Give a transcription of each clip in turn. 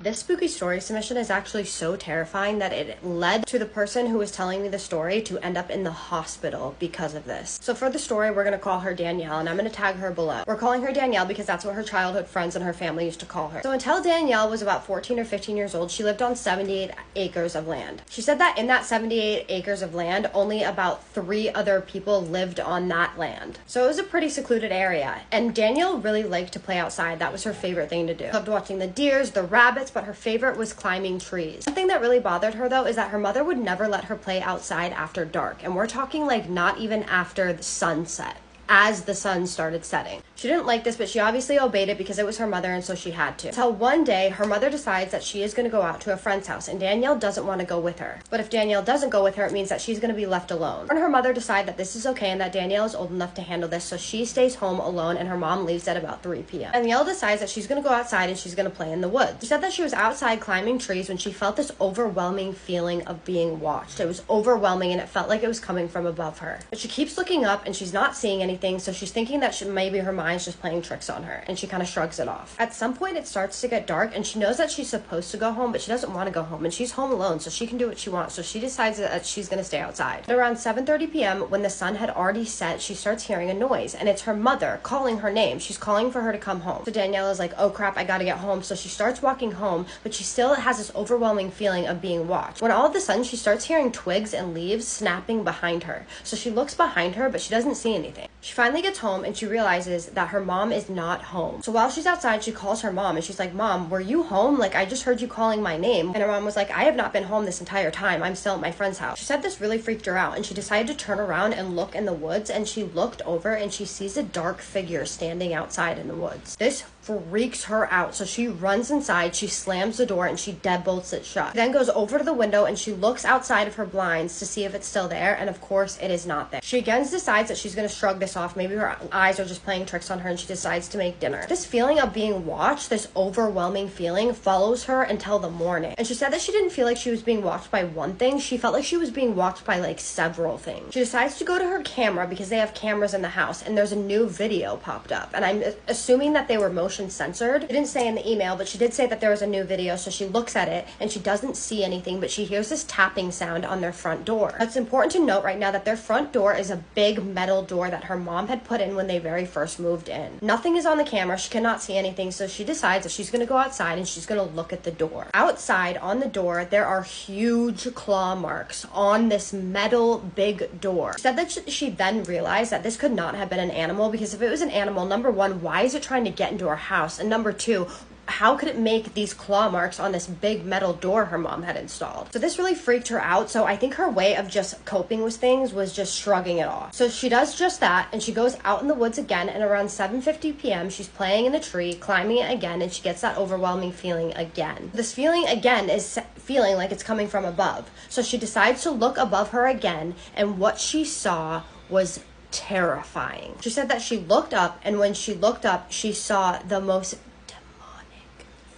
This spooky story submission is actually so terrifying that it led to the person who was telling me the story to end up in the hospital because of this. So for the story, we're going to call her Danielle, and I'm going to tag her below. We're calling her Danielle because that's what her childhood friends and her family used to call her. So until Danielle was about 14 or 15 years old, she lived on 78 acres of land. She said that in that 78 acres of land, only about 3 other people lived on that land. So it was a pretty secluded area, and Danielle really liked to play outside. That was her favorite thing to do. She loved watching the deers, the rabbits, but her favorite was climbing trees. Something that really bothered her though is that her mother would never let her play outside after dark, and we're talking like not even after the sunset, as the sun started setting. She didn't like this, but she obviously obeyed it because it was her mother, and so she had to. Until one day, her mother decides that she is going to go out to a friend's house, and Danielle doesn't want to go with her. But if Danielle doesn't go with her, it means that she's going to be left alone. Her and her mother decide that this is okay and that Danielle is old enough to handle this, so she stays home alone, and her mom leaves at about 3 p.m. Danielle decides that she's going to go outside and she's going to play in the woods. She said that she was outside climbing trees when she felt this overwhelming feeling of being watched. It was overwhelming, and it felt like it was coming from above her. But she keeps looking up, and she's not seeing anything, so she's thinking that maybe her mind's just playing tricks on her, and she kind of shrugs it off. At some point, it starts to get dark, and she knows that she's supposed to go home, but she doesn't want to go home, and she's home alone, so she can do what she wants. So she decides that she's going to stay outside. At around 7:30 p.m., when the sun had already set, she starts hearing a noise, and it's her mother calling her name. She's calling for her to come home. So Danielle is like, oh crap, I gotta get home. So she starts walking home, but she still has this overwhelming feeling of being watched. When all of a sudden, she starts hearing twigs and leaves snapping behind her. So she looks behind her, but she doesn't see anything. She finally gets home, and she realizes that her mom is not home. So while she's outside, she calls her mom, and she's like, Mom, were you home? Like, I just heard you calling my name. And her mom was like, I have not been home this entire time. I'm still at my friend's house. She said this really freaked her out, and she decided to turn around and look in the woods, and she looked over and she sees a dark figure standing outside in the woods. This freaks her out, so she runs inside, she slams the door, and she deadbolts it shut. She then goes over to the window and she looks outside of her blinds to see if it's still there, and of course it is not there. She again decides that she's going to shrug this off. Maybe her eyes are just playing tricks on her, and she decides to make dinner. This feeling of being watched, this overwhelming feeling, follows her until the morning. And she said that she didn't feel like she was being watched by one thing. She felt like she was being watched by like several things. She decides to go to her camera because they have cameras in the house, and there's a new video popped up, and I'm assuming that they were motion censored. It didn't say in the email, but she did say that there was a new video, so she looks at it and she doesn't see anything, but she hears this tapping sound on their front door. It's important to note right now that their front door is a big metal door that her mom had put in when they very first moved in. Nothing is on the camera. She cannot see anything, so she decides that she's going to go outside and she's going to look at the door. Outside on the door, there are huge claw marks on this metal big door. She said that she then realized that this could not have been an animal, because if it was an animal, number one, why is it trying to get into her house? And number two, how could it make these claw marks on this big metal door her mom had installed? So this really freaked her out. So I think her way of just coping with things was just shrugging it off. So she does just that, and she goes out in the woods again, and around 7:50 p.m. she's playing in the tree, climbing it again, and she gets that overwhelming feeling again. This feeling again is feeling like it's coming from above. So she decides to look above her again, and what she saw was terrifying. She said that she looked up, and when she looked up, she saw the most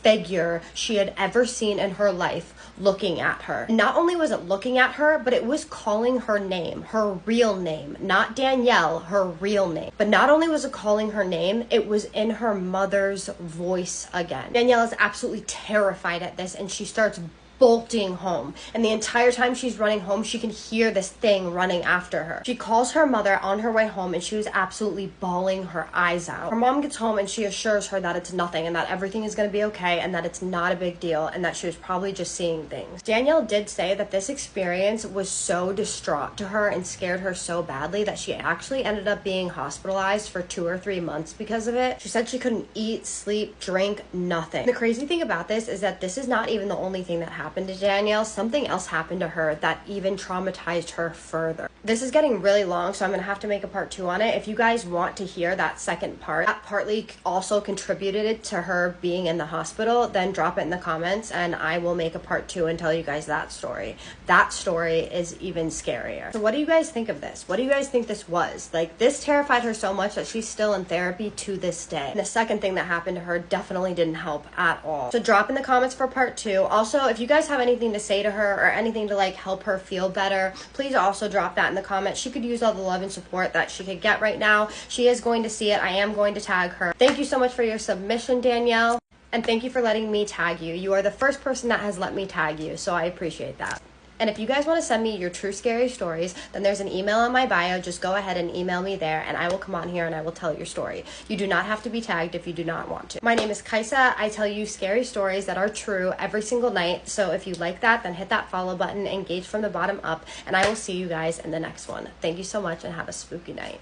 figure she had ever seen in her life looking at her. Not only was it looking at her, but it was calling her name, her real name, not Danielle, her real name. But not only was it calling her name, it was in her mother's voice again. Danielle is absolutely terrified at this, and she starts bolting home, and the entire time she's running home, she can hear this thing running after her. She calls her mother on her way home, and she was absolutely bawling her eyes out. Her mom gets home, and she assures her that it's nothing, and that everything is going to be okay, and that it's not a big deal, and that she was probably just seeing things. Danielle did say that this experience was so distraught to her and scared her so badly that she actually ended up being hospitalized for 2 or 3 months because of it. She said she couldn't eat, sleep, drink, nothing. The crazy thing about this is that this is not even the only thing that happened to Danielle. Something else happened to her that even traumatized her further. This is getting really long, so I'm gonna have to make a part 2 on it. If you guys want to hear that second part, that partly also contributed to her being in the hospital, then drop it in the comments and I will make a part 2 and tell you guys that story. That story is even scarier. So what do you guys think of this? What do you guys think this was? Like, this terrified her so much that she's still in therapy to this day. And the second thing that happened to her definitely didn't help at all. So drop in the comments for part 2. Also, if you guys have anything to say to her or anything to like help her feel better, please also drop that in the comments. She could use all the love and support that she could get right now. She is going to see it. I am going to tag her. Thank you so much for your submission, Danielle. And thank you for letting me tag you. You are the first person that has let me tag you, so I appreciate that. And if you guys want to send me your true scary stories, then there's an email in my bio. Just go ahead and email me there, and I will come on here and I will tell your story. You do not have to be tagged if you do not want to. My name is Kaisa. I tell you scary stories that are true every single night. So if you like that, then hit that follow button, engage from the bottom up, and I will see you guys in the next one. Thank you so much and have a spooky night.